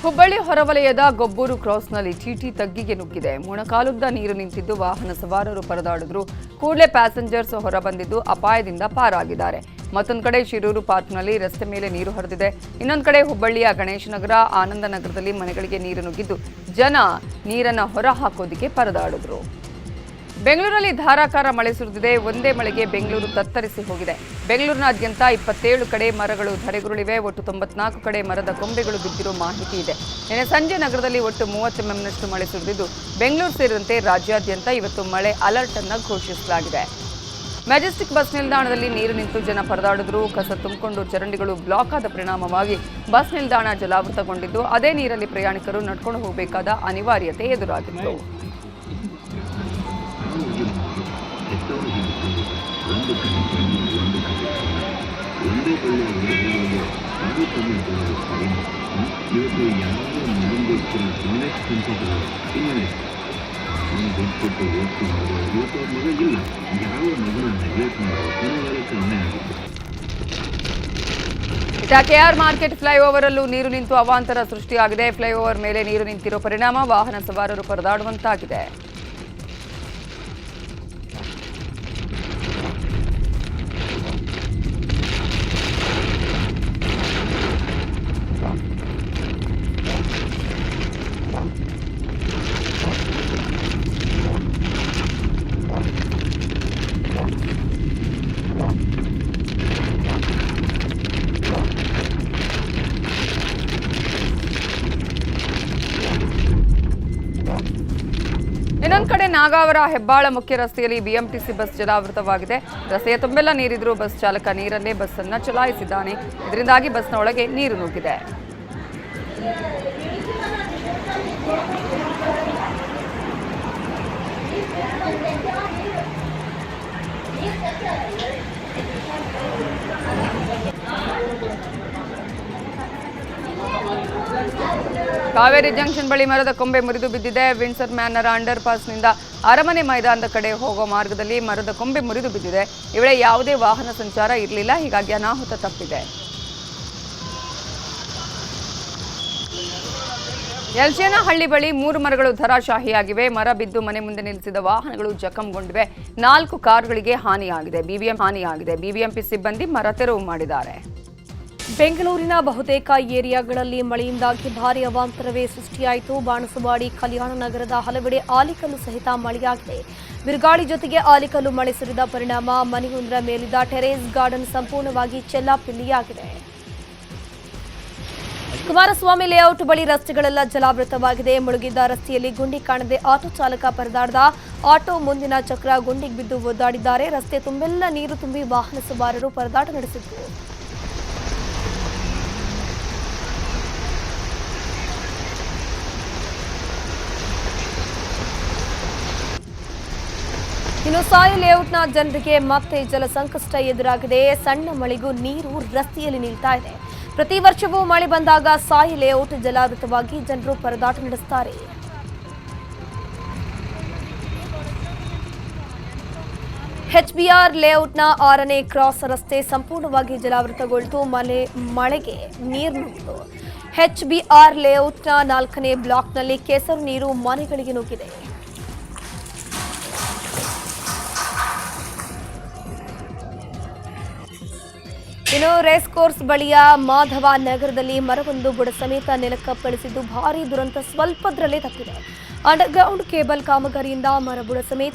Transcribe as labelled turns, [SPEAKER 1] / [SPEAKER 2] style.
[SPEAKER 1] ಹುಬ್ಬಳ್ಳಿ ಹೊರವಲಯದ ಗೊಬ್ಬೂರು ಕ್ರಾಸ್ನಲ್ಲಿ ಟಿಟಿ ತಗ್ಗಿಗೆ ನುಗ್ಗಿದೆ. ಮೊಣಕಾಲುದ್ದ ನೀರು ನಿಂತಿದ್ದು ವಾಹನ ಸವಾರರು ಪರದಾಡಿದ್ರು. ಕೂಡಲೇ ಪ್ಯಾಸೆಂಜರ್ಸ್ ಹೊರಬಂದಿದ್ದು ಅಪಾಯದಿಂದ ಪಾರಾಗಿದ್ದಾರೆ. ಮತ್ತೊಂದು ಕಡೆ ಶಿರೂರು ಪಾರ್ಕ್ನಲ್ಲಿ ರಸ್ತೆ ಮೇಲೆ ನೀರು ಹರಿದಿದೆ. ಇನ್ನೊಂದು ಕಡೆ ಹುಬ್ಬಳ್ಳಿಯ ಗಣೇಶನಗರ, ಆನಂದನಗರದಲ್ಲಿ ಮನೆಗಳಿಗೆ ನೀರು ನುಗ್ಗಿದ್ದು ಜನ ನೀರನ್ನು ಹೊರ ಹಾಕೋದಕ್ಕೆ ಪರದಾಡಿದ್ರು. ಬೆಂಗಳೂರಲ್ಲಿ ಧಾರಾಕಾರ ಮಳೆ ಸುರಿದಿದೆ. ಒಂದೇ ಮಳೆಗೆ ಬೆಂಗಳೂರು ತತ್ತರಿಸಿ ಹೋಗಿದೆ. ಬೆಂಗಳೂರಿನಾದ್ಯಂತ 27 ಕಡೆ ಮರಗಳು ಧರೆಗುರುಳಿವೆ. ಒಟ್ಟು 94 ಕಡೆ ಮರದ ಕೊಂಬೆಗಳು ಬಿದ್ದಿರೋ ಮಾಹಿತಿ ಇದೆ. ನಿನ್ನೆ ಸಂಜೆ ನಗರದಲ್ಲಿ ಒಟ್ಟು 30 ಎಂಎಂನಷ್ಟು ಮಳೆ ಸುರಿದಿದ್ದು ಬೆಂಗಳೂರು ಸೇರಿದಂತೆ ರಾಜ್ಯಾದ್ಯಂತ ಇವತ್ತು ಮಳೆ ಅಲರ್ಟ್ ಅನ್ನು ಘೋಷಿಸಲಾಗಿದೆ. ಮೆಜೆಸ್ಟಿಕ್ ಬಸ್ ನಿಲ್ದಾಣದಲ್ಲಿ ನೀರು ನಿಂತು ಜನ ಪರದಾಡಿದ್ರು. ಕಸ ತುಂಬಿಕೊಂಡು ಚರಂಡಿಗಳು ಬ್ಲಾಕ್ ಆದ ಪರಿಣಾಮವಾಗಿ ಬಸ್ ನಿಲ್ದಾಣ ಜಲಾವೃತಗೊಂಡಿದ್ದು ಅದೇ ನೀರಲ್ಲಿ ಪ್ರಯಾಣಿಕರು ನಡ್ಕೊಂಡು ಹೋಗಬೇಕಾದ ಅನಿವಾರ್ಯತೆ ಎದುರಾಗಿತ್ತು. ಕೆಆರ್ ಮಾರ್ಕೆಟ್ ಫ್ಲೈಓವರ್ ಅಲ್ಲೂ ನೀರು ನಿಂತು ಅವಾಂತರ ಸೃಷ್ಟಿಯಾಗಿದೆ. ಫ್ಲೈಓವರ್ ಮೇಲೆ ನೀರು ನಿಂತಿರೋ ಪರಿಣಾಮ ವಾಹನ ಸವಾರರು ಪರದಾಡುವಂತಾಗಿದೆ. ಇನ್ನೊಂದು ಕಡೆ ನಾಗಾವರ ಹೆಬ್ಬಾಳ ಮುಖ್ಯ ರಸ್ತೆಯಲ್ಲಿ ಬಿಎಂಟಿಸಿ ಬಸ್ ಜಲಾವೃತವಾಗಿದೆ. ರಸ್ತೆಯ ತುಂಬೆಲ್ಲ ನೀರಿದ್ರೂ ಬಸ್ ಚಾಲಕ ನೀರನ್ನೇ ಬಸ್ ಅನ್ನು ಚಲಾಯಿಸಿದ್ದಾನೆ. ಇದರಿಂದಾಗಿ ಬಸ್ನ ಒಳಗೆ ನೀರು ನುಗ್ಗಿದೆ. ಕಾವೇರಿ ಜಂಕ್ಷನ್ ಬಳಿ ಮರದ ಕೊಂಬೆ ಮುರಿದು ಬಿದ್ದಿದೆ. ವಿಂಡ್ಸರ್ ಮ್ಯಾನರ್ ಅಂಡರ್ ಪಾಸ್ನಿಂದ ಅರಮನೆ ಮೈದಾನದ ಕಡೆ ಹೋಗೋ ಮಾರ್ಗದಲ್ಲಿ ಮರದ ಕೊಂಬೆ ಮುರಿದು ಬಿದ್ದಿದೆ. ಈ ವೇಳೆ ಯಾವುದೇ ವಾಹನ ಸಂಚಾರ ಇರಲಿಲ್ಲ. ಹೀಗಾಗಿ ಅನಾಹುತ ತಪ್ಪಿದೆ. ಯಲ್ಚೇನಹಳ್ಳಿ ಬಳಿ 3 ಮರಗಳು ಧರಾಶಾಹಿಯಾಗಿವೆ. ಮರ ಬಿದ್ದು ಮನೆ ಮುಂದೆ ನಿಲ್ಲಿಸಿದ ವಾಹನಗಳು ಜಖಂಗೊಂಡಿವೆ. 4 ಕಾರುಗಳಿಗೆ ಹಾನಿಯಾಗಿದೆ. ಬಿಬಿಎಂಪಿ ಸಿಬ್ಬಂದಿ ಮರ ತೆರವು ಮಾಡಿದ್ದಾರೆ.
[SPEAKER 2] ಬೆಂಗಳೂರಿನ ಬಹುತೇಕ ಏರಿಯಾಗಳಲ್ಲಿ ಮಳೆಯಿಂದಾಗಿ ಭಾರೀ ಅವಾಂತರವೇ ಸೃಷ್ಟಿಯಾಯಿತು. ಬಾಣಸವಾಡಿ, ಕಲ್ಯಾಣ ನಗರದ ಹಲವೆಡೆ ಆಲಿಕಲ್ಲು ಸಹಿತ ಮಳೆಯಾಗಿದೆ. ಬಿರುಗಾಳಿ ಜೊತೆಗೆ ಆಲಿಕಲ್ಲು ಮಳೆ ಸುರಿದ ಪರಿಣಾಮ ಮನೆಯೊಂದರ ಮೇಲಿದ್ದ ಟೆರೇಸ್ ಗಾರ್ಡನ್ ಸಂಪೂರ್ಣವಾಗಿ ಚೆಲ್ಲಾಪಿಲ್ಲಿಯಾಗಿದೆ. ಕುಮಾರಸ್ವಾಮಿ ಲೇಔಟ್ ಬಳಿ ರಸ್ತೆಗಳೆಲ್ಲ ಜಲಾವೃತವಾಗಿದೆ. ಮುಳುಗಿದ್ದ ರಸ್ತೆಯಲ್ಲಿ ಗುಂಡಿ ಕಾಣದೆ ಆಟೋ ಚಾಲಕ ಪರದಾಡಿದ. ಆಟೋ ಮುಂದಿನ ಚಕ್ರ ಗುಂಡಿಗೆ ಬಿದ್ದು ಒದ್ದಾಡಿದ್ದಾರೆ. ರಸ್ತೆ ತುಂಬೆಲ್ಲ ನೀರು ತುಂಬಿ ವಾಹನ ಸವಾರರು ಪರದಾಟ ನಡೆಸಿದ್ರು. ಇನ್ನು ಸಾಯಿ ಲೇಔಟ್ನ ಜನರಿಗೆ ಮತ್ತೆ ಜಲ ಸಂಕಷ್ಟ ಎದುರಾಗಿದೆ. ಸಣ್ಣ ಮಳೆಗೂ ನೀರು ರಸ್ತೆಯಲ್ಲಿ ನಿಲ್ತಾ ಇದೆ. ಪ್ರತಿ ವರ್ಷವೂ ಮಳೆ ಬಂದಾಗ ಸಾಯಿ ಲೇಔಟ್ ಜಲಾವೃತವಾಗಿ ಜನರು ಪರದಾಟ ನಡೆಸುತ್ತಾರೆ. ಎಚ್ಬಿಆರ್ ಲೇಔಟ್ನ 6ನೇ ಕ್ರಾಸ್ ರಸ್ತೆ ಸಂಪೂರ್ಣವಾಗಿ ಜಲಾವೃತಗೊಳ್ತು. ಮಳೆಗೆ ನೀರು ನುಗ್ಗಿತು. ಎಚ್ಬಿಆರ್ ಲೇಔಟ್ನ 4ನೇ ಬ್ಲಾಕ್ನಲ್ಲಿ ಕೆಸರು ನೀರು ಮನೆಗಳಿಗೆ ನುಗ್ಗಿದೆ. ಇನ್ನು ರೇಸ್ ಕೋರ್ಸ್ ಬಳಿಯ ಮಾಧವ ನಗರದಲ್ಲಿ ಮರವೊಂದು ಬುಡ ಸಮೇತ ನೆಲಕ್ಕಪ್ಪಳಿಸಿದ್ದು ಭಾರೀ ದುರಂತ ಸ್ವಲ್ಪದ್ರಲ್ಲೇ ತಪ್ಪಿದೆ. ಅಂಡರ್ಗ್ರೌಂಡ್ ಕೇಬಲ್ ಕಾಮಗಾರಿಯಿಂದ ಮರ ಬುಡ ಸಮೇತ